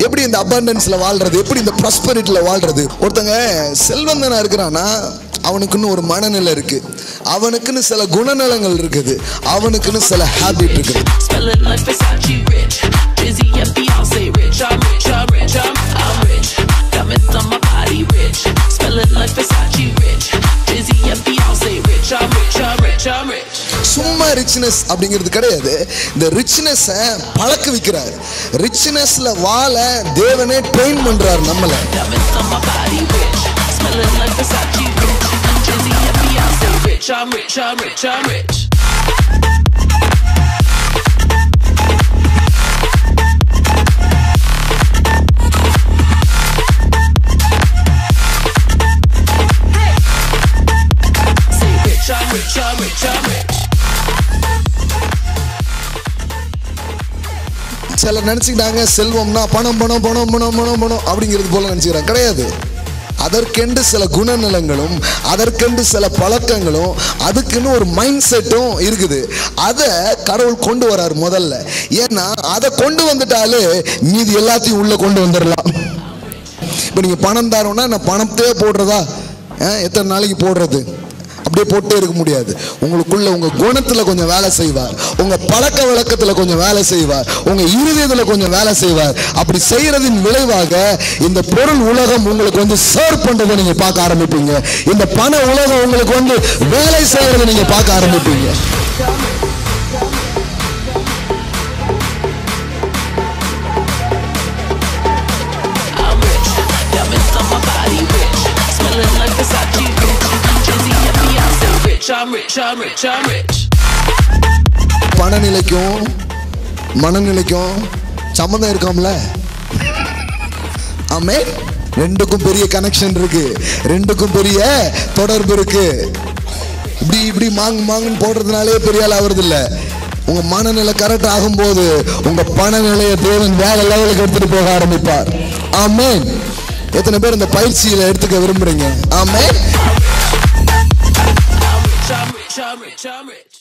எப்படி இந்த அபண்டன்ஸ்ல வாழ்றது, எப்படி இந்த ப்ராஸ்பெரிட்டில வாழ்றது? ஒருத்தங்க செல்வந்தனா இருக்கிறானா அவனுக்குன்னு ஒரு மனநிலை இருக்கு, அவனுக்குன்னு சில குணநலங்கள் இருக்குது, அவனுக்குன்னு சில ஹாபிட் இருக்குது. சும்மா ரிச்னஸ் அப்படிங்கிறது கிடையாது. இந்த ரிச்னஸை பழக்க வைக்கிறார். ரிச்னஸ்ல வாழ தேவனே ட்ரெயின் பண்றார் நம்மள. சிலர் நினைச்சுக்கிட்டாங்க செல்வம்னா பணம் பணம் பணம் பணம் பணம் பணம் அப்படிங்கிறது போல நினைச்சுக்கிறாங்க. கிடையாது. அதற்கென்று சில குணநலங்களும், அதற்கென்று சில பழக்கங்களும், அதுக்குன்னு ஒரு மைண்ட் செட்டும் இருக்குது. அதை கடவுள் கொண்டு வரார் முதல்ல. ஏன்னா அதை கொண்டு வந்துட்டாலே மீதி எல்லாத்தையும் உள்ள கொண்டு வந்துடலாம். இப்போ நீங்க பணம் தரோம்னா நான் பணத்தையே போடுறதா, எத்தனை நாளைக்கு போடுறது? அப்படியே போட்டே இருக்க முடியாது. உங்களுக்குள்ள உங்க குணத்துல கொஞ்சம் வேலை செய்வார், உங்க பழக்க வழக்கத்துல கொஞ்சம் வேலை செய்வார், உங்க இருதயத்துல கொஞ்சம் வேலை செய்வார். அப்படி செய்யறதின் விளைவாக இந்த பொருள் உலகம் உங்களுக்கு வந்து சர்வ் பண்றதை நீங்க பார்க்க ஆரம்பிப்பீங்க. இந்த பண உலகம் உங்களுக்கு வந்து வேலை செய்யறதை நீங்க பார்க்க ஆரம்பிப்பீங்க. பணநிலைக்கும் மனநிலைக்கும் சம்பந்தம் இருக்காம்ல. ஆமே, ரெண்டுக்கும் பெரிய கனெக்ஷன் இருக்கு, ரெண்டுக்கும் பெரிய தொடர்பு இருக்கு. இப்படி இப்படி மாங்கு மாங்குன்னு போடுறதுனாலே பெரிய ஆள் ஆகுறது இல்ல. உங்க மனநிலை கரெக்ட் ஆகும்போது உங்க பணநிலையை தேவன் வேற லெவலுக்கு எடுத்துட்டு போக ஆரம்பிப்பார். ஆமென். எத்தனை பேர் இந்த பயிற்சியில எடுத்துக்க விரும்புறீங்க? ஆமென்.